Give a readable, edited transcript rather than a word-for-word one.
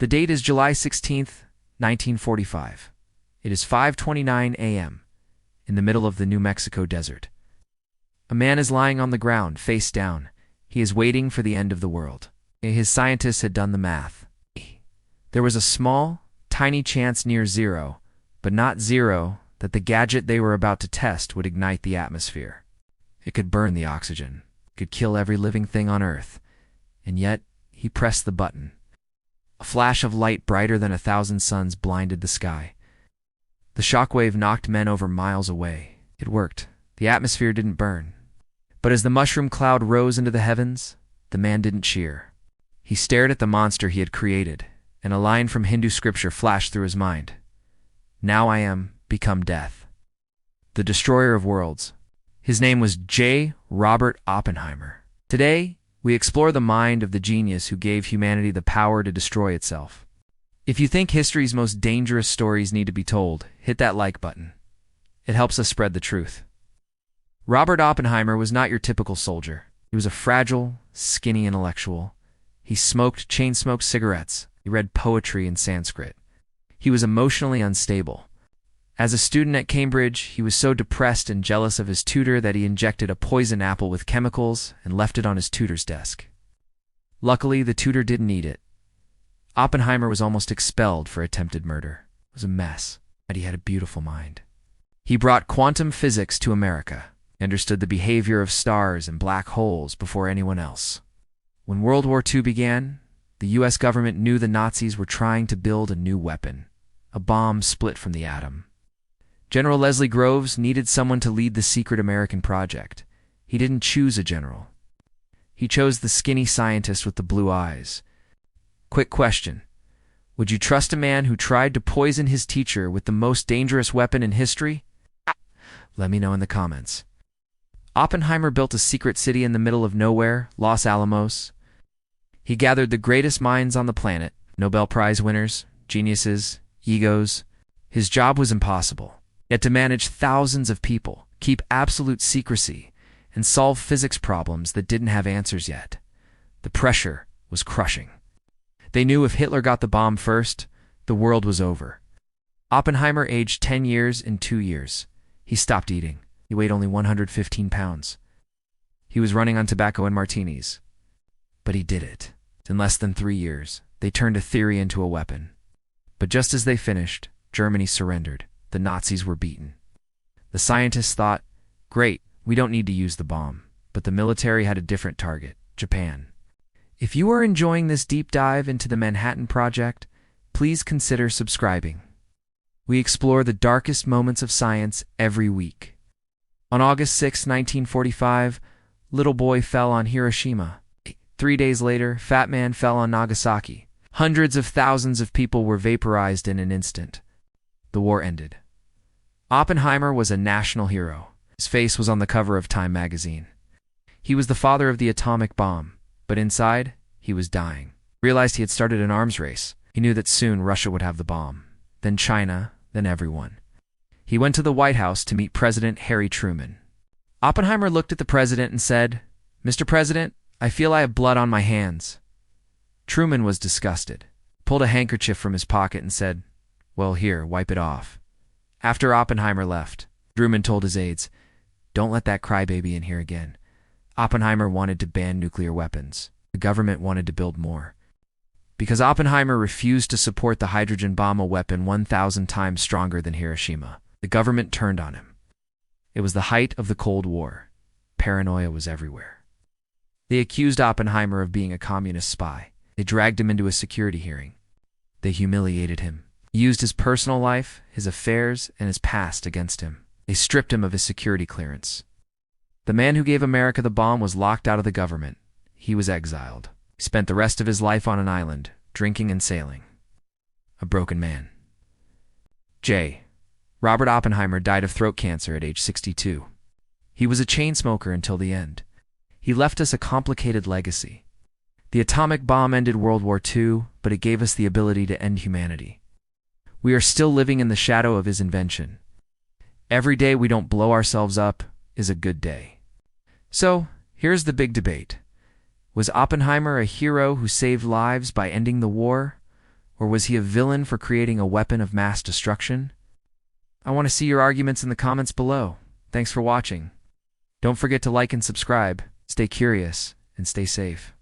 The date is July 16th, 1945. It is 5:29 a.m. in the middle of the New Mexico desert. A man is lying on the ground, face down. He is waiting for the end of the world. His scientists had done the math. There was a small, tiny chance near zero, but not zero, that the gadget they were about to test would ignite the atmosphere. It could burn the oxygen, could kill every living thing on Earth. And yet, he pressed the button. A flash of light brighter than 1,000 suns blinded the sky. The shockwave knocked men over miles away. It worked. The atmosphere didn't burn. But as the mushroom cloud rose into the heavens, the man didn't cheer. He stared at the monster he had created, and a line from Hindu scripture flashed through his mind. Now I am become death, the destroyer of worlds. His name was J. Robert Oppenheimer. Today, we explore the mind of the genius who gave humanity the power to destroy itself. If you think history's most dangerous stories need to be told, hit that like button. It helps us spread the truth. Robert Oppenheimer was not your typical soldier. He was a fragile, skinny intellectual. He chain-smoked cigarettes. He read poetry in Sanskrit. He was emotionally unstable. As a student at Cambridge, he was so depressed and jealous of his tutor that he injected a poison apple with chemicals and left it on his tutor's desk. Luckily, the tutor didn't eat it. Oppenheimer was almost expelled for attempted murder. It was a mess, but he had a beautiful mind. He brought quantum physics to America. He understood the behavior of stars and black holes before anyone else. When World War II began, the U.S. government knew the Nazis were trying to build a new weapon, a bomb split from the atom. General Leslie Groves needed someone to lead the secret American project. He didn't choose a general. He chose the skinny scientist with the blue eyes. Quick question. Would you trust a man who tried to poison his teacher with the most dangerous weapon in history? Let me know in the comments. Oppenheimer built a secret city in the middle of nowhere, Los Alamos. He gathered the greatest minds on the planet, Nobel Prize winners, geniuses, egos. His job was impossible. Yet to manage thousands of people, keep absolute secrecy, and solve physics problems that didn't have answers yet. The pressure was crushing. They knew if Hitler got the bomb first, the world was over. Oppenheimer aged 10 years in 2 years. He stopped eating. He weighed only 115 pounds. He was running on tobacco and martinis. But he did it. In less than 3 years, they turned a theory into a weapon. But just as they finished, Germany surrendered. The Nazis were beaten. The scientists thought, great, we don't need to use the bomb. But the military had a different target, Japan. If you are enjoying this deep dive into the Manhattan Project, please consider subscribing. We explore the darkest moments of science every week. On August 6, 1945, little boy fell on Hiroshima. 3 days later, fat man fell on Nagasaki. Hundreds of thousands of people were vaporized in an instant. The war ended. Oppenheimer was a national hero. His face was on the cover of Time magazine. He was the father of the atomic bomb, but inside, he was dying. He realized he had started an arms race. He knew that soon Russia would have the bomb, then China, then everyone. He went to the White House to meet President Harry Truman. Oppenheimer looked at the president and said, "Mr. President, I feel I have blood on my hands." Truman was disgusted, pulled a handkerchief from his pocket and said, "Well, here, wipe it off." After Oppenheimer left, Truman told his aides, "Don't let that crybaby in here again." Oppenheimer wanted to ban nuclear weapons. The government wanted to build more. Because Oppenheimer refused to support the hydrogen bomb, a weapon 1,000 times stronger than Hiroshima, the government turned on him. It was the height of the Cold War. Paranoia was everywhere. They accused Oppenheimer of being a communist spy. They dragged him into a security hearing. They humiliated him. Used his personal life, his affairs, and his past against him. They stripped him of his security clearance. The man who gave America the bomb was locked out of the government. He was exiled. He spent the rest of his life on an island, drinking and sailing. A broken man. J. Robert Oppenheimer died of throat cancer at age 62. He was a chain smoker until the end. He left us a complicated legacy. The atomic bomb ended World War II, but it gave us the ability to end humanity. We are still living in the shadow of his invention. Every day we don't blow ourselves up is a good day. So, here's the big debate. Was Oppenheimer a hero who saved lives by ending the war? Or was he a villain for creating a weapon of mass destruction? I want to see your arguments in the comments below. Thanks for watching. Don't forget to like and subscribe, stay curious, and stay safe.